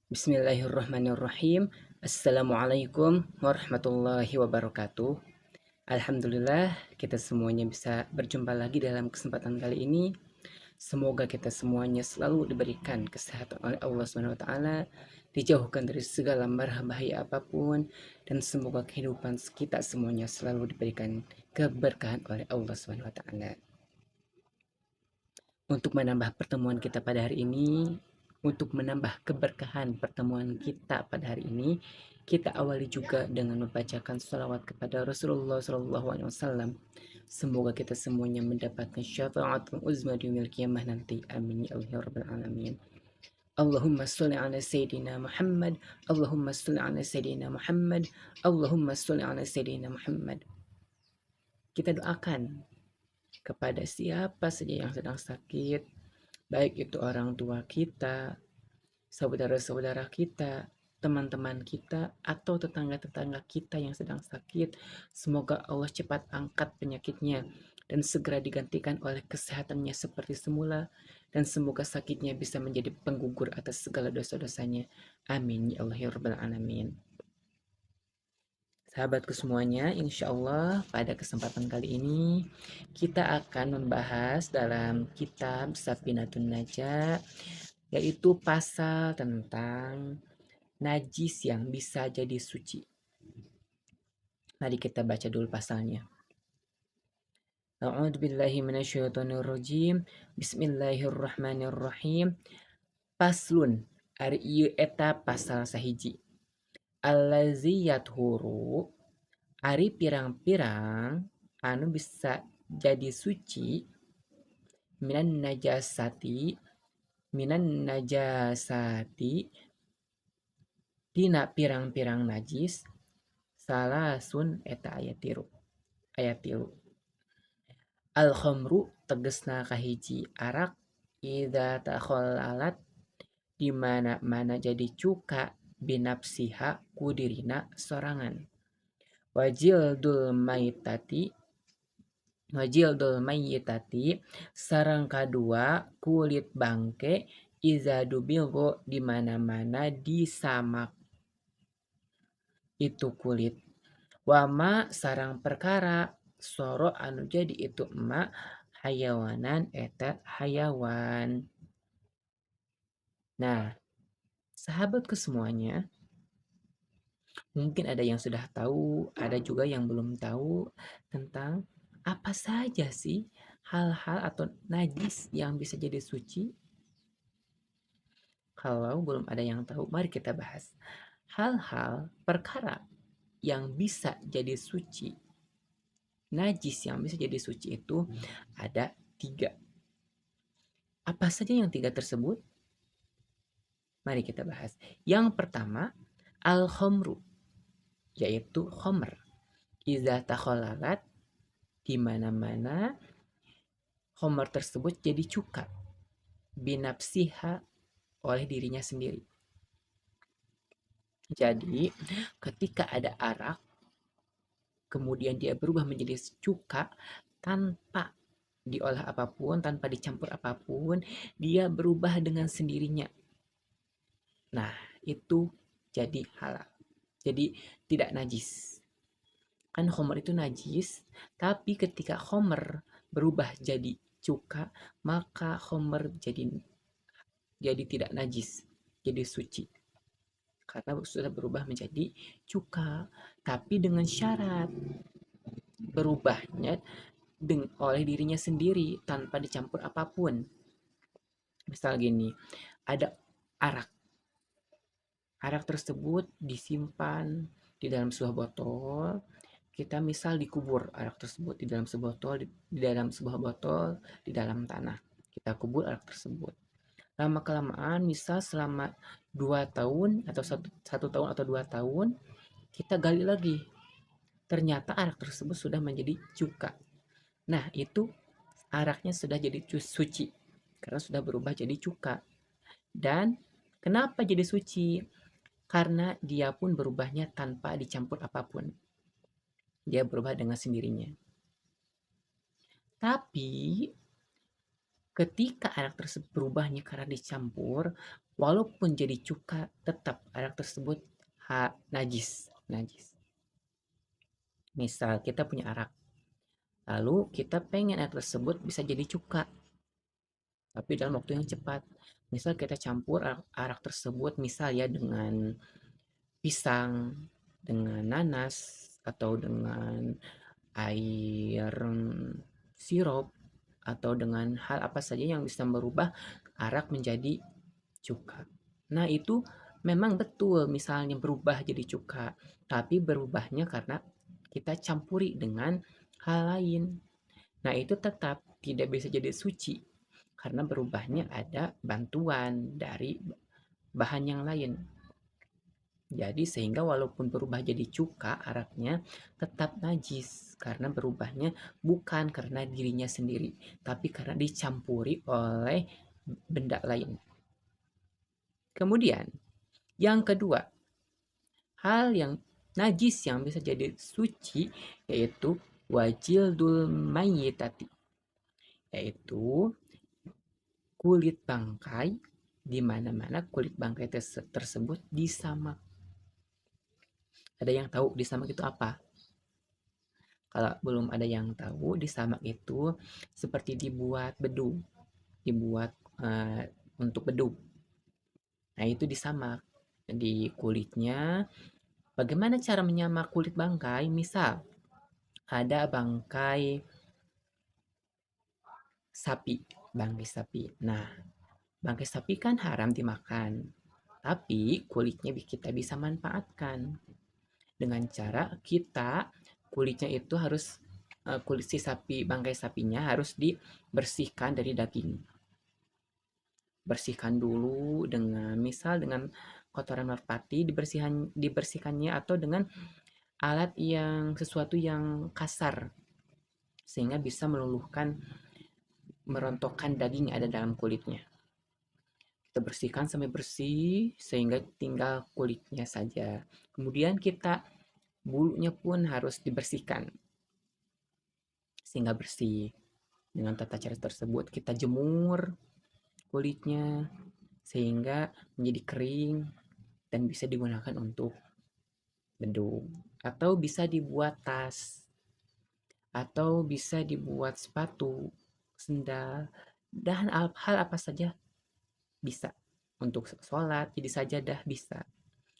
Bismillahirrahmanirrahim. Assalamualaikum warahmatullahi wabarakatuh. Alhamdulillah kita semuanya bisa berjumpa lagi dalam kesempatan kali ini. Semoga kita semuanya selalu diberikan kesehatan oleh Allah SWT, dijauhkan dari segala mara bahaya apapun, dan semoga kehidupan kita semuanya selalu diberikan keberkahan oleh Allah SWT. Untuk menambah pertemuan kita pada hari ini, untuk menambah keberkahan pertemuan kita pada hari ini, kita awali juga dengan membacakan salawat kepada Rasulullah SAW. Semoga kita semuanya mendapatkan syafaatul uzma di yaumil qiyamah nanti. Amin ya Allah ya rabbal alamin. Allahumma sholli ala sayyidina Muhammad, Allahumma sholli ala sayyidina Muhammad, Allahumma sholli ala sayyidina Muhammad. Kita doakan kepada siapa saja yang sedang sakit, baik itu orang tua kita, saudara-saudara kita, teman-teman kita, atau tetangga-tetangga kita yang sedang sakit. Semoga Allah cepat angkat penyakitnya dan segera digantikan oleh kesehatannya seperti semula, dan semoga sakitnya bisa menjadi penggugur atas segala dosa-dosanya. Amin ya Allah ya rabbal alamin. Sahabatku semuanya, insya Allah pada kesempatan kali ini kita akan membahas dalam kitab Safinatun Najah, yaitu pasal tentang najis yang bisa jadi suci. Mari kita baca dulu pasalnya. A'udzubillahi minasyaitonirrajim. Bismillahirrahmanirrahim. Paslun ari ieu eta pasal sahiji. Allazi yathuru ari pirang-pirang anu bisa jadi suci minan najasati tina pirang-pirang najis salasun eta ayat tilu. Al khamru tegesna kahiji arak idza takhallalat di mana jadi cuka binapsiha kudirina sorangan. Wajil dul mayyitati sarang kadua kulit bangke iza dubilgo di mana disamak itu kulit. Wama sarang perkara soro anu jadi itu emak hayawanan eta hayawan. Nah, sahabatku semuanya, mungkin ada yang sudah tahu, ada juga yang belum tahu tentang apa saja sih hal-hal atau najis yang bisa jadi suci. Kalau belum ada yang tahu, mari kita bahas. Hal-hal perkara yang bisa jadi suci, najis yang bisa jadi suci itu ada 3. Apa saja yang 3 tersebut? Mari kita bahas. Yang pertama, al-khomru, yaitu khomer. Iza takholalat, di mana-mana khomer tersebut jadi cuka. Binapsiha, oleh dirinya sendiri. Jadi, ketika ada arak, kemudian dia berubah menjadi cuka tanpa diolah apapun, tanpa dicampur apapun, dia berubah dengan sendirinya. Nah, itu jadi halal. Jadi tidak najis. Kan khomer itu najis, tapi ketika khomer berubah jadi cuka, maka khomer jadi tidak najis, jadi suci. Karena sudah berubah menjadi cuka, tapi dengan syarat berubahnya oleh dirinya sendiri tanpa dicampur apapun. Misal gini, ada arak. Arak tersebut disimpan di dalam sebuah botol. Kita misal dikubur arak tersebut di dalam sebuah botol, di dalam tanah. Kita kubur arak tersebut. Lama kelamaan misal selama 2 tahun atau 1 tahun atau 2 tahun kita gali lagi. Ternyata arak tersebut sudah menjadi cuka. Nah, itu araknya sudah jadi suci karena sudah berubah jadi cuka. Dan kenapa jadi suci? Karena dia pun berubahnya tanpa dicampur apapun. Dia berubah dengan sendirinya. Tapi ketika arak tersebut berubahnya karena dicampur, Walaupun jadi cuka, tetap arak tersebut najis. Najis. Misal kita punya arak, lalu kita pengen arak tersebut bisa jadi cuka, tapi dalam waktu yang cepat. Misal kita campur arak tersebut misal ya dengan pisang, dengan nanas, atau dengan air sirup, atau dengan hal apa saja yang bisa merubah arak menjadi cuka. Nah, itu memang betul misalnya berubah jadi cuka, tapi berubahnya karena kita campuri dengan hal lain. Nah, itu tetap tidak bisa jadi suci karena berubahnya ada bantuan dari bahan yang lain. Jadi sehingga walaupun berubah jadi cuka araknya tetap najis karena berubahnya bukan karena dirinya sendiri, tapi karena dicampuri oleh benda lain. Kemudian yang kedua, hal yang najis yang bisa jadi suci yaitu wajildul mayyitati, yaitu kulit bangkai, di mana-mana kulit bangkai tersebut disamak. Ada yang tahu disamak itu apa? Kalau belum ada yang tahu, disamak itu seperti dibuat bedu, dibuat untuk bedu. Nah, itu disamak di kulitnya. Bagaimana cara menyamak kulit bangkai? Misal, ada bangkai sapi, bangkai sapi. Nah, bangkai sapi kan haram dimakan, tapi kulitnya kita bisa manfaatkan dengan cara kita kulitnya itu harus kulit si sapi, bangkai sapinya harus dibersihkan dari daging. Bersihkan dulu dengan misal dengan kotoran merpati dibersihkannya atau dengan alat yang sesuatu yang kasar sehingga bisa meluluhkan merontokkan daging yang ada dalam kulitnya. Kita bersihkan sampai bersih sehingga tinggal kulitnya saja. Kemudian kita bulunya pun harus dibersihkan sehingga bersih. Dengan tata cara tersebut kita jemur kulitnya sehingga menjadi kering dan bisa digunakan untuk bedung atau bisa dibuat tas atau bisa dibuat sepatu, sendal, dan hal apa saja bisa. Untuk sholat, jadi sajadah bisa.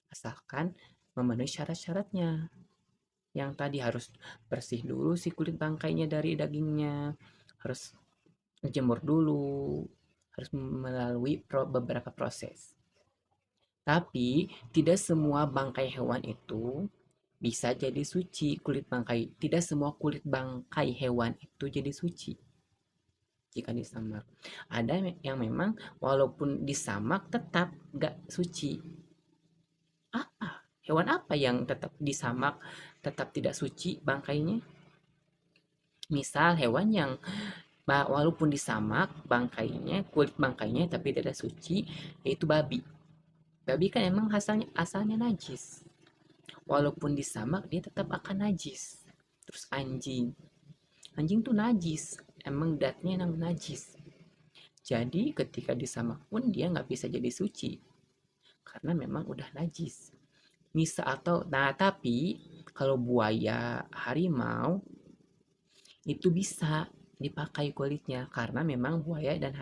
Asalkan memenuhi syarat-syaratnya. Yang tadi harus bersih dulu si kulit bangkainya dari dagingnya, harus jemur dulu, harus melalui beberapa proses. Tapi tidak semua bangkai hewan itu bisa jadi suci kulit bangkai. Tidak semua kulit bangkai hewan itu jadi suci jika disamak. Ada yang memang walaupun disamak tetap gak suci. Apa? Hewan apa yang tetap disamak tetap tidak suci bangkainya? Misal hewan yang walaupun disamak bangkainya, kulit bangkainya tapi tidak suci, yaitu babi. Babi kan emang asalnya najis. Walaupun disamak dia tetap akan najis. Terus anjing. Anjing tuh najis. Emang datnya yang najis. Jadi ketika disamak pun dia nggak bisa jadi suci. Karena memang udah najis. Nah tapi kalau buaya, harimau itu bisa dipakai kulitnya karena memang buaya atau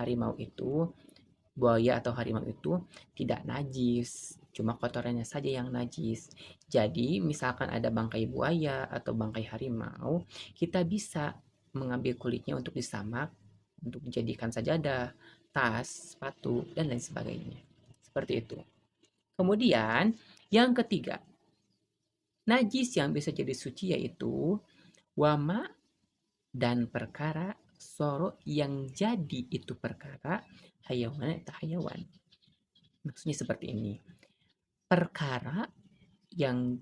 harimau itu tidak najis, cuma kotorannya saja yang najis. Jadi misalkan ada bangkai buaya atau bangkai harimau, kita bisa mengambil kulitnya untuk disamak, untuk dijadikan sajadah, tas, sepatu, dan lain sebagainya. Seperti itu. Kemudian yang ketiga, najis yang bisa jadi suci yaitu wama dan perkara soro yang jadi itu perkara hayawan atau hayawan. Maksudnya seperti ini. Perkara yang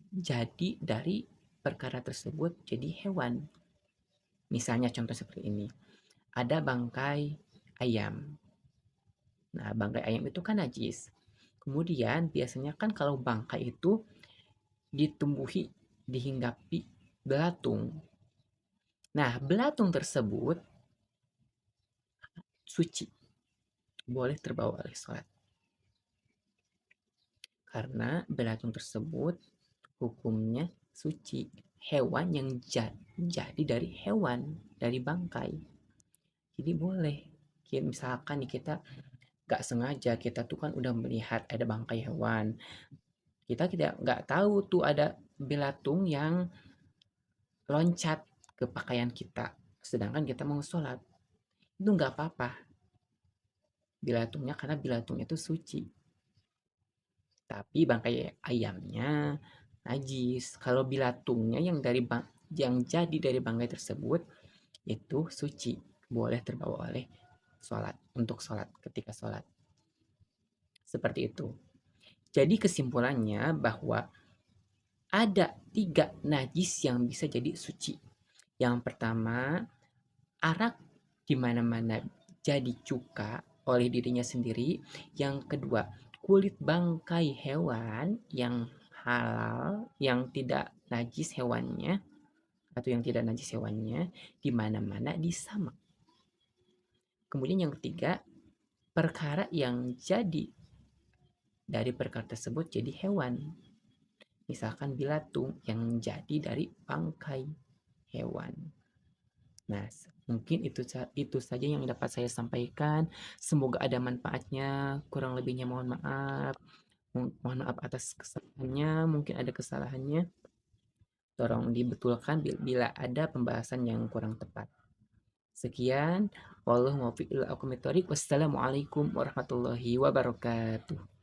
jadi dari perkara tersebut jadi hewan. Misalnya contoh seperti ini. Ada bangkai ayam. Nah, bangkai ayam itu kan najis. Kemudian biasanya kan kalau bangkai itu ditumbuhi, dihinggapi belatung. Nah, belatung tersebut suci, boleh terbawa oleh sholat. Karena belatung tersebut hukumnya suci. Hewan yang jadi dari hewan, dari bangkai. Jadi boleh. Misalkan nih kita gak sengaja, kita tuh kan udah melihat ada bangkai hewan. Kita tidak nggak tahu tuh ada belatung yang loncat ke pakaian kita. Sedangkan kita mau sholat. Itu nggak apa-apa belatungnya karena belatung itu suci. Tapi bangkai ayamnya najis. Kalau belatungnya yang jadi dari bangkai tersebut itu suci, boleh terbawa oleh sholat, untuk sholat, ketika sholat. Seperti itu. Jadi kesimpulannya bahwa ada 3 najis yang bisa jadi suci. Yang pertama, arak di mana-mana jadi cuka oleh dirinya sendiri. Yang kedua, kulit bangkai hewan yang halal, yang tidak najis hewannya, atau yang tidak najis hewannya, di mana-mana disamak. Kemudian yang ketiga, perkara yang jadi dari perkara tersebut jadi hewan. Misalkan belatung yang jadi dari bangkai hewan. Nah, mungkin itu saja yang dapat saya sampaikan. Semoga ada manfaatnya. Kurang lebihnya mohon maaf. Mohon maaf atas kesalahannya. Mungkin ada kesalahannya. Tolong dibetulkan bila ada pembahasan yang kurang tepat. Sekian. Wassalamualaikum warahmatullahi wabarakatuh.